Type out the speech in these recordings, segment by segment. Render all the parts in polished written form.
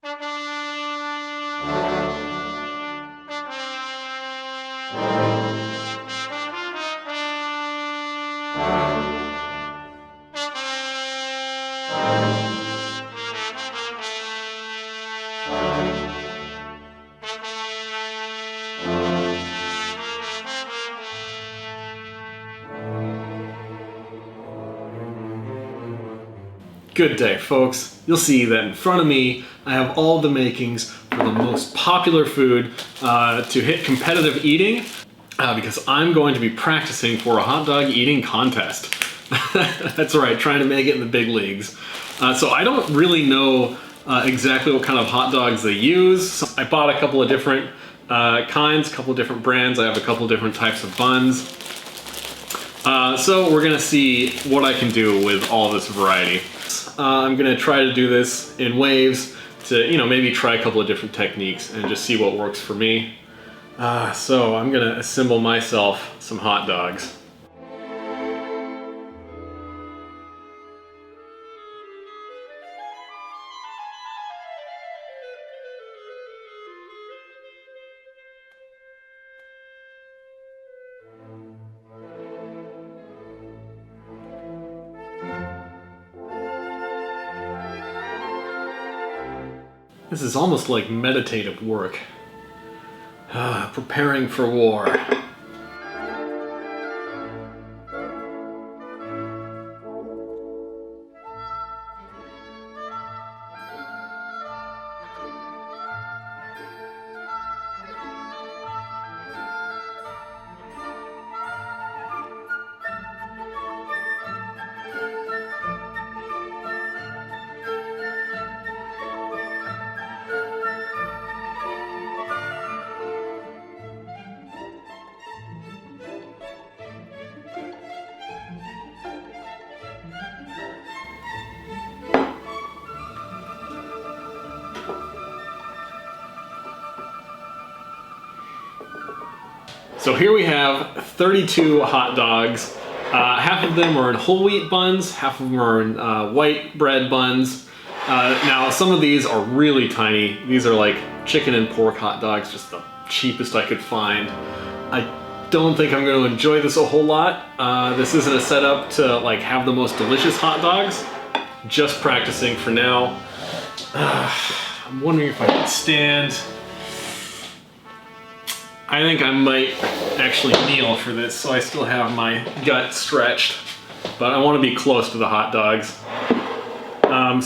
Good day, folks. You'll see that in front of me I have all the makings for the most popular food to hit competitive eating because I'm going to be practicing for a hot dog eating contest. That's right, trying to make it in the big leagues. So I don't really know exactly what kind of hot dogs they use. So I bought a couple of different kinds, a couple of different brands. I have a couple of different types of buns. So we're gonna see what I can do with all this variety. I'm gonna try to do this in waves to, maybe try a couple of different techniques and just see what works for me. So I'm gonna assemble myself some hot dogs. This is almost like meditative work. Preparing for war. So here we have 32 hot dogs. Half of them are in whole wheat buns, half of them are in white bread buns. Now some of these are really tiny. These are like chicken and pork hot dogs, just the cheapest I could find. I don't think I'm going to enjoy this a whole lot. This isn't a setup to like have the most delicious hot dogs. Just practicing for now. I'm wondering if I can stand. I think I might actually kneel for this, so I still have my gut stretched, but I want to be close to the hot dogs.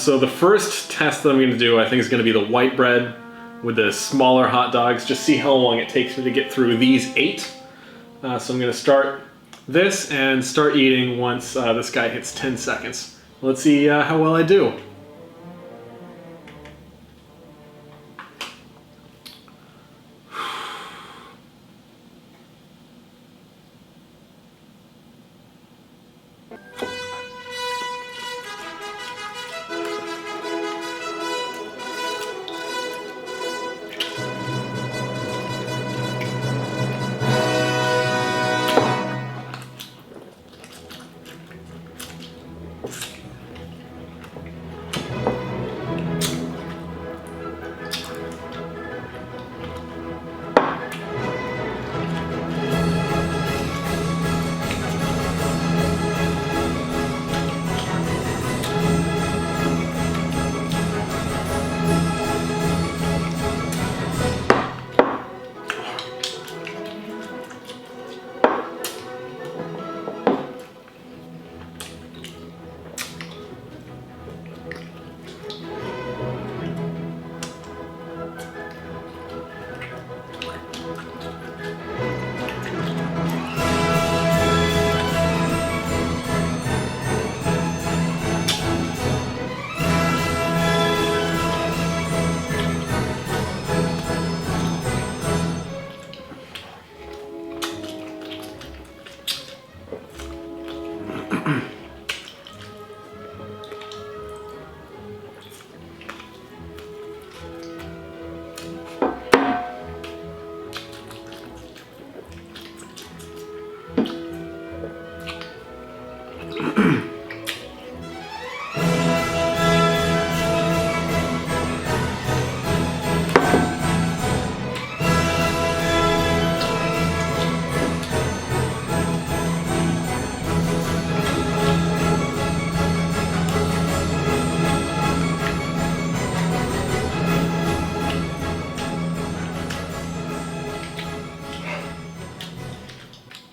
So the first test that I'm going to do, I think, is going to be the white bread with the smaller hot dogs. Just see how long it takes me to get through these 8. So I'm going to start this and start eating once this guy hits 10 seconds. Let's see how well I do.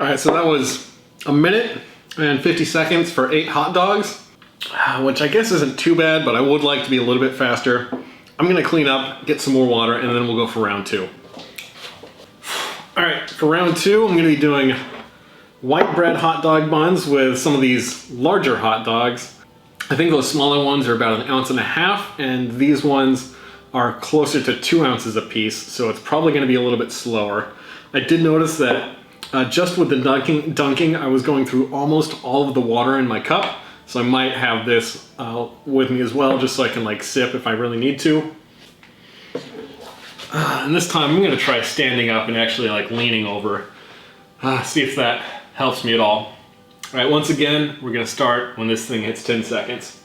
All right, so that was 1 minute and 50 seconds for 8 hot dogs, which I guess isn't too bad, but I would like to be a little bit faster. I'm gonna clean up, get some more water, and then we'll go for round 2. All right, for round 2, I'm gonna be doing white bread hot dog buns with some of these larger hot dogs. I think those smaller ones are about 1.5 ounces, and these ones are closer to 2 ounces a piece, so it's probably gonna be a little bit slower. I did notice that just with the dunking, I was going through almost all of the water in my cup, so I might have this with me as well, just so I can like sip if I really need to. And this time I'm gonna try standing up and actually like leaning over. See if that helps me at all. All right, once again, we're gonna start when this thing hits 10 seconds.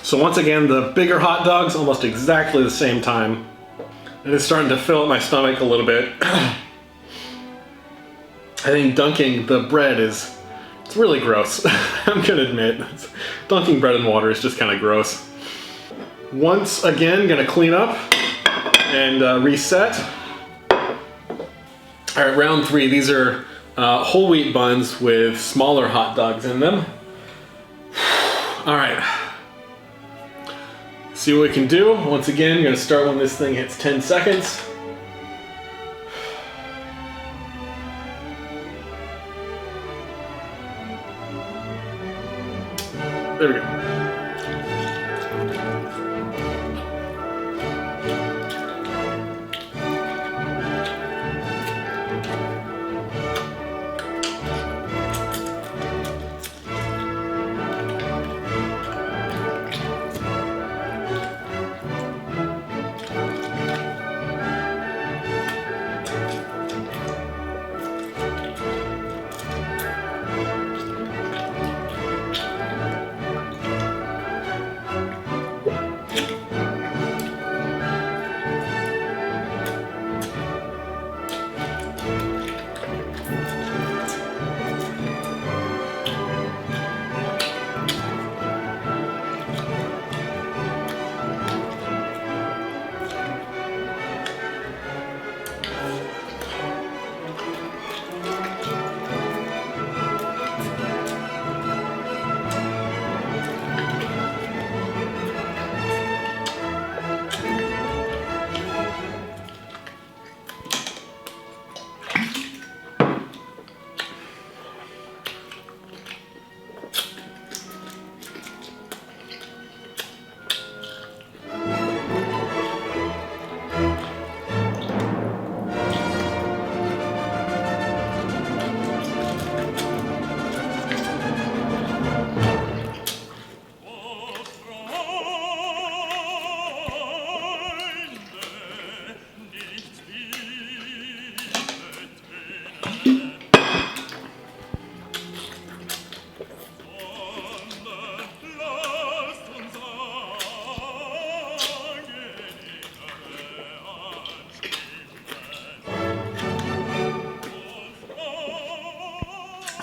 So once again, the bigger hot dogs, almost exactly the same time. And it's starting to fill up my stomach a little bit. I think dunking the bread it's really gross. I'm gonna admit, dunking bread in water is just kind of gross. Once again, gonna clean up and reset. All right, round 3. These are whole wheat buns with smaller hot dogs in them. All right. See what we can do. Once again, I'm gonna start when this thing hits 10 seconds. There we go.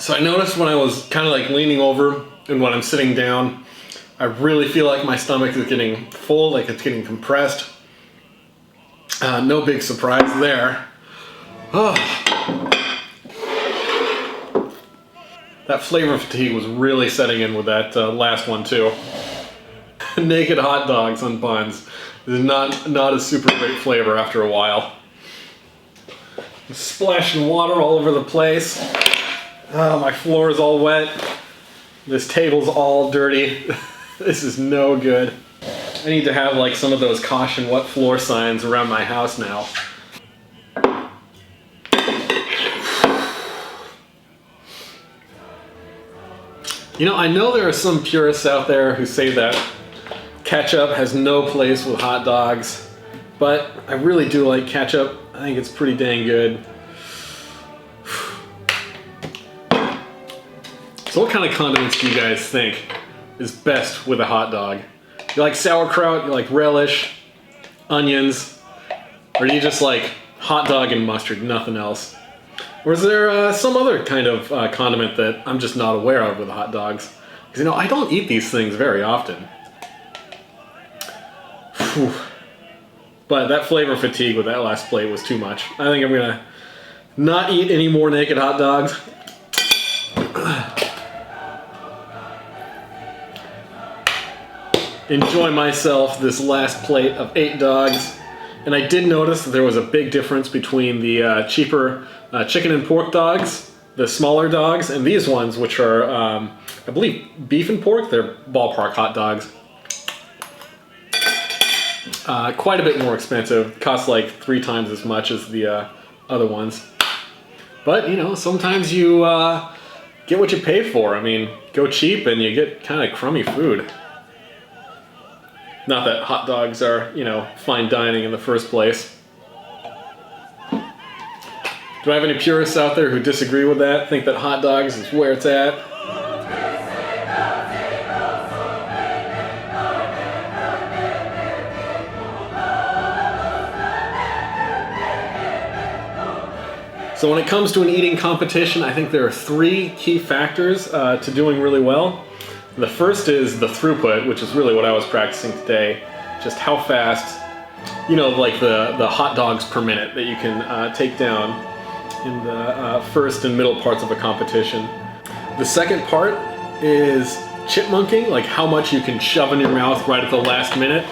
So I noticed when I was kind of like leaning over and when I'm sitting down, I really feel like my stomach is getting full, like it's getting compressed. No big surprise there. Oh. That flavor fatigue was really setting in with that last one too. Naked hot dogs on buns is not a super great flavor after a while. Splashing water all over the place. Oh, my floor is all wet. This table's all dirty. This is no good. I need to have like some of those caution wet floor signs around my house now. You know, I know there are some purists out there who say that ketchup has no place with hot dogs, but I really do like ketchup. I think it's pretty dang good. So what kind of condiments do you guys think is best with a hot dog? You like sauerkraut, you like relish, onions, or do you just like hot dog and mustard, nothing else? Or is there some other kind of condiment that I'm just not aware of with hot dogs? Because you know, I don't eat these things very often. Whew. But that flavor fatigue with that last plate was too much. I think I'm gonna not eat any more naked hot dogs. Enjoy myself this last plate of 8 dogs. And I did notice that there was a big difference between the cheaper chicken and pork dogs, the smaller dogs, and these ones, which are, I believe, beef and pork. They're ballpark hot dogs. Quite a bit more expensive. Costs like 3 times as much as the other ones. But, you know, sometimes you get what you pay for. I mean, go cheap and you get kind of crummy food. Not that hot dogs are, you know, fine dining in the first place. Do I have any purists out there who disagree with that? Think that hot dogs is where it's at? So when it comes to an eating competition, I think there are 3 key factors to doing really well. The first is the throughput, which is really what I was practicing today. Just how fast, you know, like the hot dogs per minute that you can take down in the first and middle parts of a competition. The second part is chipmunking, like how much you can shove in your mouth right at the last minute.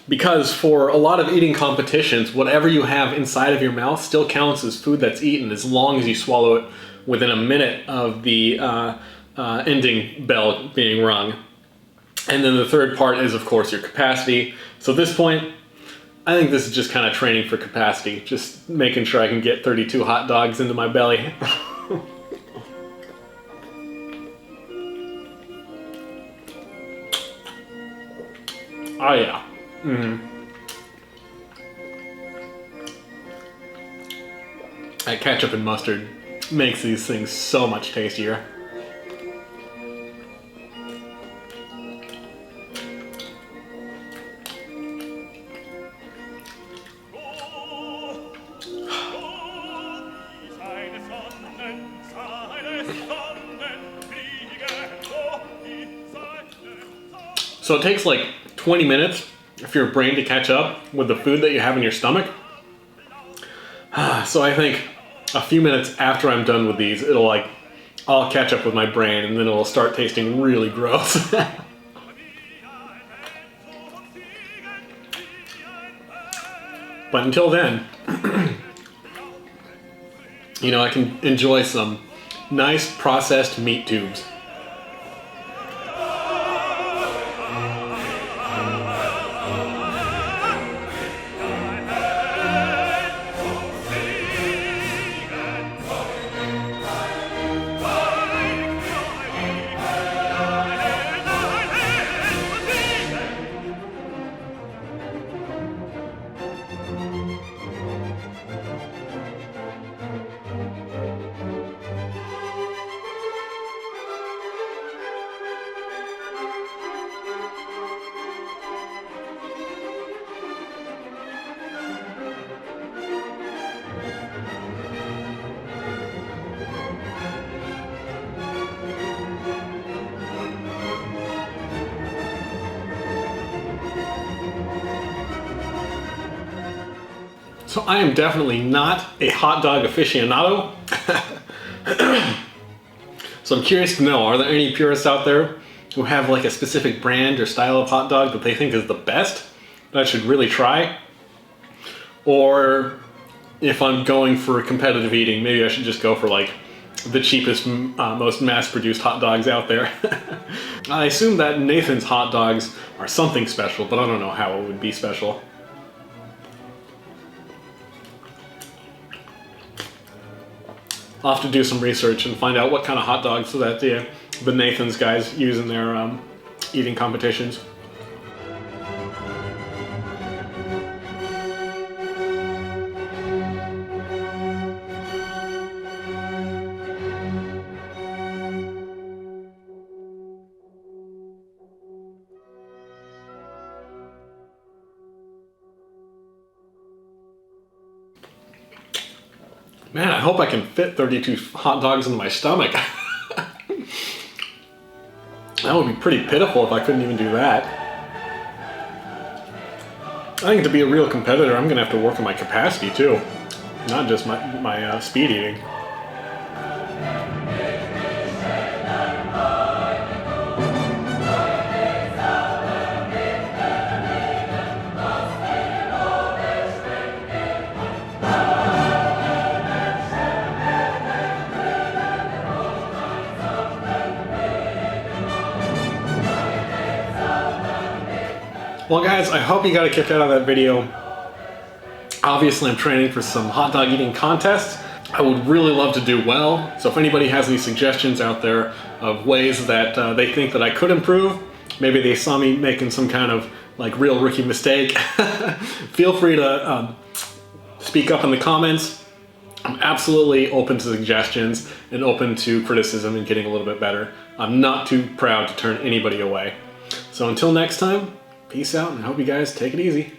Because for a lot of eating competitions, whatever you have inside of your mouth still counts as food that's eaten as long as you swallow it within a minute of the ending bell being rung. And then the third part is, of course, your capacity. So at this point, I think this is just kind of training for capacity, just making sure I can get 32 hot dogs into my belly. Oh yeah. That ketchup and mustard makes these things so much tastier. So it takes like 20 minutes for your brain to catch up with the food that you have in your stomach. So I think a few minutes after I'm done with these, I'll catch up with my brain and then it'll start tasting really gross. But until then, you know, I can enjoy some nice processed meat tubes. So I am definitely not a hot dog aficionado. So I'm curious to know, are there any purists out there who have like a specific brand or style of hot dog that they think is the best that I should really try? Or if I'm going for competitive eating, maybe I should just go for like the cheapest, most mass-produced hot dogs out there. I assume that Nathan's hot dogs are something special, but I don't know how it would be special. I'll have to do some research and find out what kind of hot dogs that the Nathan's guys use in their eating competitions. Man, I hope I can fit 32 hot dogs in my stomach. That would be pretty pitiful if I couldn't even do that. I think to be a real competitor, I'm gonna have to work on my capacity too, not just my speed eating. Well guys, I hope you got a kick out of that video. Obviously I'm training for some hot dog eating contests. I would really love to do well, so if anybody has any suggestions out there of ways that they think that I could improve, maybe they saw me making some kind of like real rookie mistake, feel free to speak up in the comments. I'm absolutely open to suggestions and open to criticism and getting a little bit better. I'm not too proud to turn anybody away. So until next time, peace out, and I hope you guys take it easy.